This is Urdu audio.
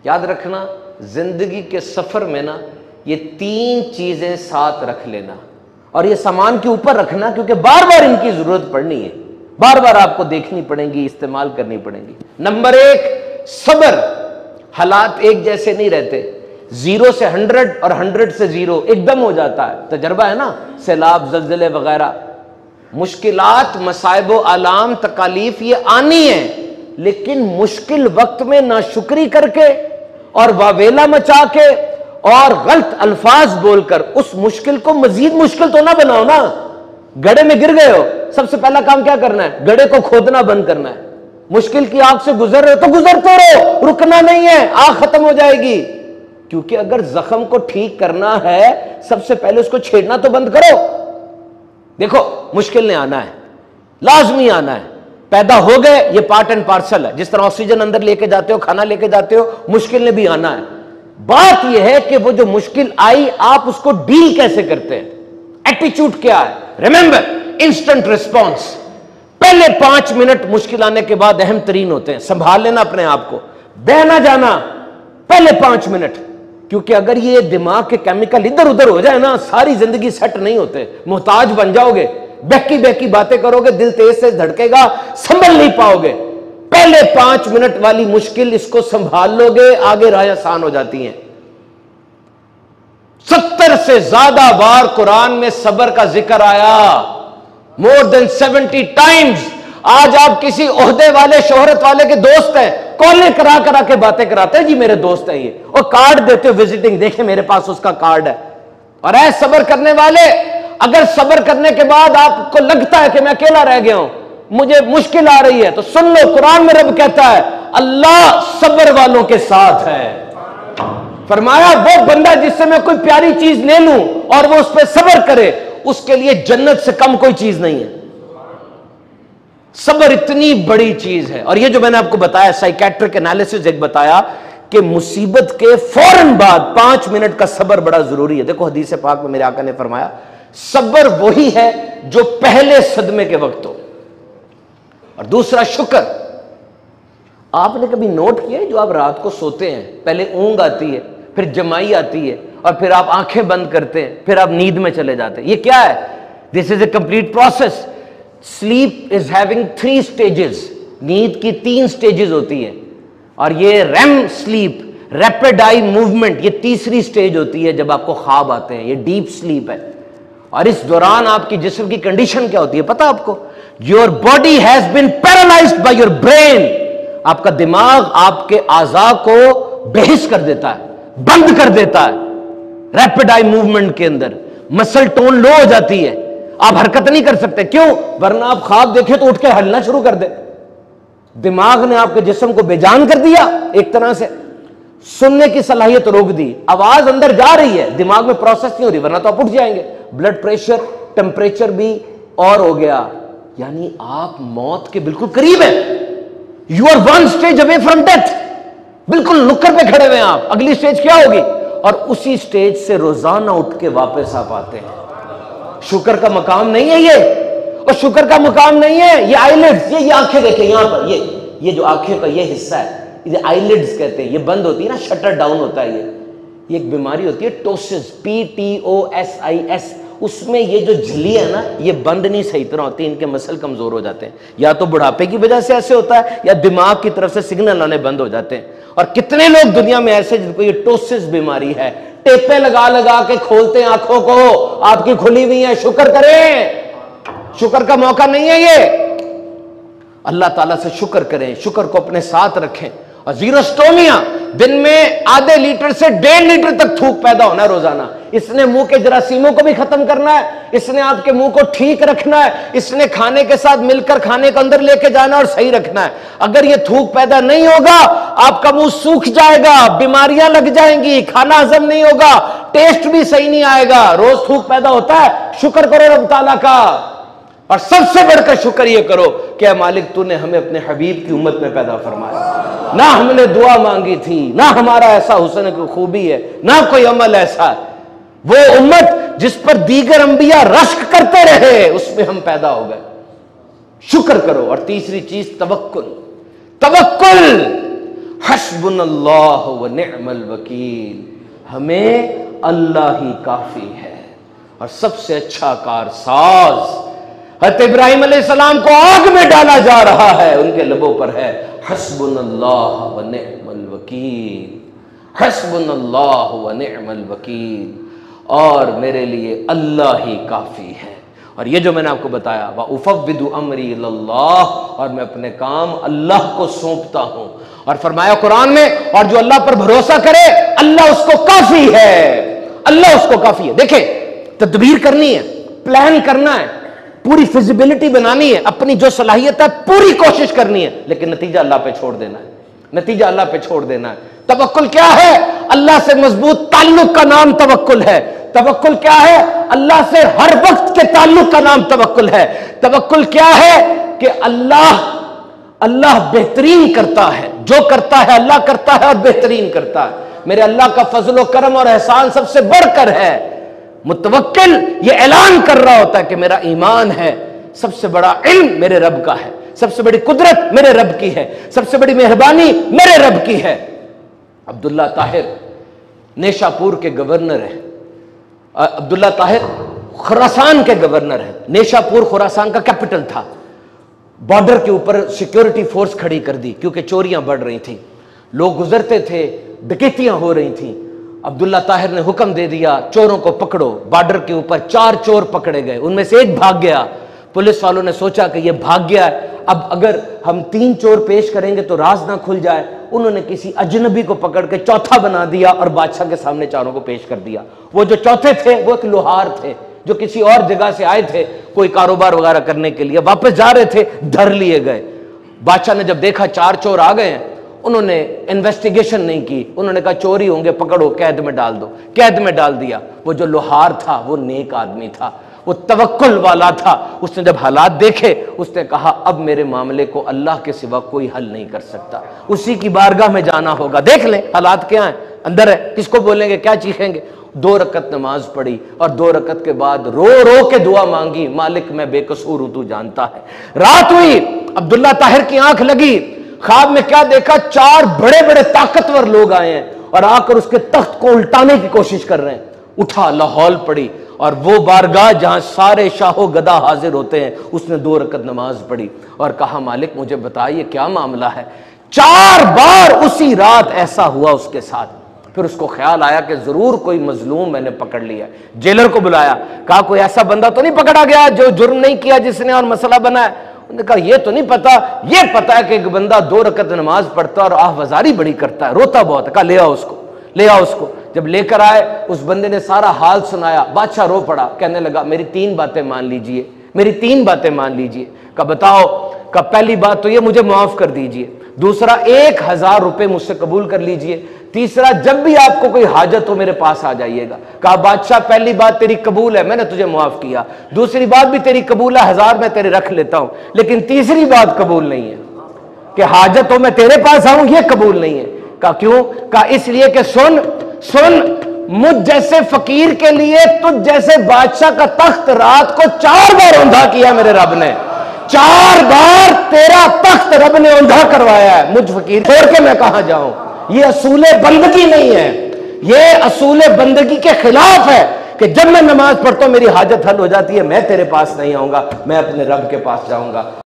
یاد رکھنا زندگی کے سفر میں نا یہ 3 چیزیں ساتھ رکھ لینا، اور یہ سامان کے اوپر رکھنا، کیونکہ بار بار ان کی ضرورت پڑنی ہے، بار بار آپ کو دیکھنی پڑیں گی، استعمال کرنی پڑیں گی۔ نمبر 1 صبر۔ حالات ایک جیسے نہیں رہتے، 0 سے 100 اور 100 سے 0 ایک دم ہو جاتا ہے، تجربہ ہے نا، سیلاب، زلزلے وغیرہ، مشکلات، مصائب و آلام، تکالیف یہ آنی ہیں، لیکن مشکل وقت میں ناشکری کر کے اور واویلا مچا کے اور غلط الفاظ بول کر اس مشکل کو مزید مشکل تو نہ بناؤ نا۔ گڑھے میں گر گئے ہو، سب سے پہلا کام کیا کرنا ہے؟ گڑھے کو کھودنا بند کرنا ہے۔ مشکل کی آگ سے گزر رہے ہو تو گزرتے رہو، رکنا نہیں ہے، آگ ختم ہو جائے گی، کیونکہ اگر زخم کو ٹھیک کرنا ہے سب سے پہلے اس کو چھیڑنا تو بند کرو۔ دیکھو مشکل نے آنا ہے، لازمی آنا ہے، پیدا ہو گئے، یہ پارٹ اینڈ پارسل ہے، جس طرح آکسیجن اندر لے کے جاتے ہو، کھانا لے کے جاتے ہو، مشکل نے بھی آنا ہے۔ بات یہ ہے کہ وہ جو مشکل آئی آپ اس کو ڈیل کیسے کرتے ہیں، ایٹیچیوڈ کیا ہے۔ ریممبر انسٹنٹ ریسپانس، پہلے 5 منٹ مشکل آنے کے بعد اہم ترین ہوتے ہیں، سنبھال لینا اپنے آپ کو، بہ نہ جانا پہلے 5 منٹ، کیونکہ اگر یہ دماغ کے کیمیکل ادھر ادھر ہو جائے نا ساری زندگی سیٹ نہیں ہوتے، محتاج بن جاؤ گے، بہکی بہکی باتیں کرو گے، دل تیز سے دھڑکے گا، سنبھل نہیں پاؤ گے۔ پہلے 5 منٹ والی مشکل اس کو سنبھال لو گے، آگے راہیں آسان ہو جاتی ہیں۔ 70 سے زیادہ بار قرآن میں صبر کا ذکر آیا، more than 70 times۔ آج آپ کسی عہدے والے، شہرت والے کے دوست ہیں، کالیں کرا کرا کے باتیں کراتے ہیں، جی میرے دوست ہیں یہ، اور کارڈ دیتے ہو وزٹنگ، دیکھیں میرے پاس اس کا کارڈ ہے۔ اور اے صبر کرنے والے، اگر صبر کرنے کے بعد آپ کو لگتا ہے کہ میں اکیلا رہ گیا ہوں، مجھے مشکل آ رہی ہے، تو سن لو قرآن میں رب کہتا ہے اللہ صبر والوں کے ساتھ ہے۔ فرمایا وہ بندہ جس سے میں کوئی پیاری چیز لے لوں اور وہ اس پہ صبر کرے، اس کے لیے جنت سے کم کوئی چیز نہیں ہے۔ صبر اتنی بڑی چیز ہے، اور یہ جو میں نے آپ کو بتایا سائیکیٹرک انالیسس ایک بتایا کہ مصیبت کے فوراً بعد 5 منٹ کا صبر بڑا ضروری ہے۔ دیکھو حدیث پاک میں میرے آقا نے فرمایا صبر وہی ہے جو پہلے صدمے کے وقت ہو، اور دوسرا شکر۔ آپ نے کبھی نوٹ کیا ہے جو آپ رات کو سوتے ہیں، پہلے اونگ آتی ہے، پھر جمائی آتی ہے، اور پھر آپ آنکھیں بند کرتے ہیں، پھر آپ نیند میں چلے جاتے ہیں، یہ کیا ہے؟ This is a complete process. Sleep is having 3 stages, نیند کی 3 سٹیجز ہوتی ہیں، اور یہ REM sleep, rapid eye movement, یہ تیسری سٹیج ہوتی ہے جب آپ کو خواب آتے ہیں، یہ ڈیپ سلیپ ہے۔ اور اس دوران آپ کی جسم کی کنڈیشن کیا ہوتی ہے پتہ آپ کو؟ Your body has been paralysed by your brain, آپ کا دماغ آپ کے اعضاء کو بے حس کر دیتا ہے، بند کر دیتا ہے۔ ریپڈ آئی موومنٹ کے اندر مسل ٹون لو ہو جاتی ہے، آپ حرکت نہیں کر سکتے، کیوں؟ ورنہ آپ خواب دیکھیں تو اٹھ کے ہلنا شروع کر دیں، دماغ نے آپ کے جسم کو بے جان کر دیا، ایک طرح سے سننے کی صلاحیت روک دی، آواز اندر جا رہی ہے، دماغ میں پروسیس نہیں ہو رہی، ورنہ تو آپ اٹھ جائیں گے۔ بلڈ پریشر، ٹمپریچر بھی اور ہو گیا، یعنی آپ موت کے بالکل قریب ہیں۔ You are 1 stage away from death، بالکل نکر پہ کھڑے ہوئے ہیں آپ، اگلی سٹیج کیا ہوگی؟ اور اسی سٹیج سے روزانہ اٹھ کے واپس آپ آتے ہیں۔ شکر کا مقام نہیں ہے یہ، اور شکر کا مقام نہیں ہے یہ آئی لڈز، یہ آنکھیں دیکھیں یہاں پر، یہ جو آنکھیں کا یہ حصہ ہے، یہ آئی لڈز کہتے ہیں، یہ بند ہوتی ہے نا، شٹر ڈاؤن ہوتا ہے، یہ ایک بیماری ہوتی ہے ٹوسس، PTOSIS، اس میں یہ جو جھلی ہے نا یہ بند نہیں صحیح طرح ہوتی، ان کے مسل کمزور ہو جاتے ہیں، یا تو بڑھاپے کی وجہ سے ایسے ہوتا ہے یا دماغ کی طرف سے سگنل آنے بند ہو جاتے ہیں۔ اور کتنے لوگ دنیا میں ایسے جن کو یہ ٹوسس بیماری ہے، ٹیپیں لگا لگا کے کھولتے ہیں آنکھوں کو، آپ کی کھلی ہوئی ہیں، شکر کریں، شکر کا موقع نہیں ہے یہ، اللہ تعالیٰ سے شکر کریں، شکر کو اپنے ساتھ رکھیں۔ اور زیروسٹومیا، دن میں آدھے لیٹر سے 1.5 لیٹر تک تھوک پیدا ہونا ہے روزانہ، اس نے منہ کے جراثیموں کو بھی ختم کرنا ہے، اس نے آپ کے منہ کو ٹھیک رکھنا ہے، اس نے کھانے کے ساتھ مل کر کھانے کو اندر لے کے جانا اور صحیح رکھنا ہے۔ اگر یہ تھوک پیدا نہیں ہوگا آپ کا منہ سوکھ جائے گا، بیماریاں لگ جائیں گی، کھانا ہضم نہیں ہوگا، ٹیسٹ بھی صحیح نہیں آئے گا۔ روز تھوک پیدا ہوتا ہے، شکر کرو رب تعالیٰ کا، اور سب سے بڑھ کر شکر یہ کرو کہ اے مالک تو نے ہمیں اپنے حبیب کی امت میں پیدا فرمایا، نہ ہم نے دعا مانگی تھی، نہ ہمارا ایسا حسن کی خوبی ہے، نہ کوئی عمل ایسا ہے، وہ امت جس پر دیگر انبیاء رشک کرتے رہے اس میں ہم پیدا ہو گئے۔ شکر کرو۔ اور تیسری چیز توکل، توکل، حسبنا اللہ و نعم الوکیل، ہمیں اللہ ہی کافی ہے اور سب سے اچھا کارساز۔ حضرت ابراہیم علیہ السلام کو آگ میں ڈالا جا رہا ہے، ان کے لبوں پر ہے حسبنا اللہ و نعم الوکیل، حسبنا اللہ و نعم الوکیل، اور میرے لیے اللہ ہی کافی ہے۔ اور یہ جو میں نے آپ کو بتایا وَأُفَوِّضُ أَمْرِي إِلَى اللَّهِ، اور میں اپنے کام اللہ کو سونپتا ہوں، اور فرمایا قرآن میں اور جو اللہ پر بھروسہ کرے اللہ اس کو کافی ہے، اللہ اس کو کافی ہے۔ دیکھیں تدبیر کرنی ہے، پلان کرنا ہے، پوری فیزیبلٹی بنانی ہے، اپنی جو صلاحیت ہے پوری کوشش کرنی ہے، لیکن نتیجہ اللہ پہ چھوڑ دینا ہے، نتیجہ اللہ پہ چھوڑ دینا ہے۔ توکل کیا ہے؟ اللہ سے مضبوط تعلق کا نام توکل ہے۔ توکل کیا ہے؟ اللہ سے ہر وقت کے تعلق کا نام توکل ہے۔ توکل کیا ہے؟ کہ اللہ بہترین کرتا ہے، جو کرتا ہے اللہ کرتا ہے اور بہترین کرتا ہے۔ میرے اللہ کا فضل و کرم اور احسان سب سے بڑھ کر ہے۔ متوکل یہ اعلان کر رہا ہوتا ہے کہ میرا ایمان ہے، سب سے بڑا علم میرے رب کا ہے، سب سے بڑی قدرت میرے رب کی ہے، سب سے بڑی مہربانی میرے رب کی ہے۔ عبداللہ طاہر نیشا پور کے گورنر ہیں، عبداللہ طاہر خراسان کے گورنر ہیں۔ نیشا پور خراسان کا کیپٹل تھا۔ بارڈر کے اوپر سیکیورٹی فورس کھڑی کر دی کیونکہ چوریاں بڑھ رہی تھیں، لوگ گزرتے تھے، ڈکیتیاں ہو رہی تھیں۔ عبداللہ طاہر نے حکم دے دیا چوروں کو پکڑو۔ بارڈر کے اوپر 4 چور پکڑے گئے، ان میں سے ایک بھاگ گیا۔ پولیس والوں نے سوچا کہ یہ بھاگ گیا ہے، اب اگر ہم 3 چور پیش کریں گے تو راز نہ کھل جائے۔ انہوں نے کسی اجنبی کو پکڑ کے چوتھا بنا دیا اور بادشاہ کے سامنے چاروں کو پیش کر دیا۔ وہ جو چوتھے تھے وہ ایک لوہار تھے جو کسی اور جگہ سے آئے تھے کوئی کاروبار وغیرہ کرنے کے لیے، واپس جا رہے تھے، دھر لیے گئے۔ بادشاہ نے جب دیکھا 4 چور آ گئے ہیں، انہوں نے انویسٹیگیشن نہیں کی، انہوں نے کہا چوری ہوں گے، پکڑو، قید میں ڈال دو۔ قید میں ڈال دیا۔ وہ جو لوہار تھا وہ نیک آدمی تھا، وہ توکل والا تھا۔ اس نے جب حالات دیکھے اس نے کہا اب میرے معاملے کو اللہ کے سوا کوئی حل نہیں کر سکتا، اسی کی بارگاہ میں جانا ہوگا۔ دیکھ لیں حالات کیا ہیں، اندر ہے، کس کو بولیں گے، کیا چیخیں گے۔ 2 رکعت نماز پڑھی اور 2 رکعت کے بعد رو رو کے دعا مانگی، مالک میں بے قصور ہوں تو جانتا ہے۔ رات ہوئی، عبداللہ طاہر کی آنکھ لگی، خواب میں کیا دیکھا، 4 بڑے بڑے طاقتور لوگ آئے ہیں اور آ کر اس کے تخت کو الٹانے کی کوشش کر رہے ہیں۔ اٹھا، لاہور پڑی، اور وہ بارگاہ جہاں سارے شاہ و گدا حاضر ہوتے ہیں اس نے 2 رکعت نماز پڑھی اور کہا مالک مجھے بتائیے کیا معاملہ ہے۔ 4 بار اسی رات ایسا ہوا اس کے ساتھ۔ پھر اس کو خیال آیا کہ ضرور کوئی مظلوم میں نے پکڑ لیا۔ جیلر کو بلایا، کہا کوئی ایسا بندہ تو نہیں پکڑا گیا جو جرم نہیں کیا جس نے اور مسئلہ بنا ہے؟ انہوں نے کہا یہ تو نہیں پتا، یہ پتا ہے کہ ایک بندہ 2 رکعت نماز پڑھتا اور آہوازاری بڑی کرتا ہے، روتا بہت ہے۔ کہا لے آؤ اس کو، لے آؤ اس کو۔ جب لے کر آئے اس بندے نے سارا حال سنایا، بادشاہ رو پڑا، کہنے لگا میری 3 باتیں مان لیجئے، میری 3 باتیں مان لیجئے۔ کہا بتاؤ۔ کہا پہلی بات تو یہ مجھے معاف کر دیجئے، دوسرا 1000 روپے مجھ سے قبول کر لیجئے، تیسرا جب بھی آپ کو کوئی حاجت ہو میرے پاس آ جائیے گا۔ کہا بادشاہ پہلی بات تیری قبول ہے، میں نے تجھے معاف کیا، دوسری بات بھی تیری قبول ہے، 1000 میں تیرے رکھ لیتا ہوں، لیکن تیسری بات قبول نہیں ہے کہ حاجت ہو میں تیرے پاس آؤں، یہ قبول نہیں ہے۔ کہا کیوں؟ کہا اس لیے کہ سن مجھ جیسے فقیر کے لیے تجھ جیسے بادشاہ کا تخت رات کو 4 بار اوندھا کیا میرے رب نے، 4 بار تیرا تخت رب نے اوندھا کروایا ہے، مجھ فقیر چھوڑ کے میں کہاں جاؤں؟ یہ اصول بندگی نہیں ہے، یہ اصول بندگی کے خلاف ہے کہ جب میں نماز پڑھتا ہوں میری حاجت حل ہو جاتی ہے، میں تیرے پاس نہیں آؤں گا، میں اپنے رب کے پاس جاؤں گا۔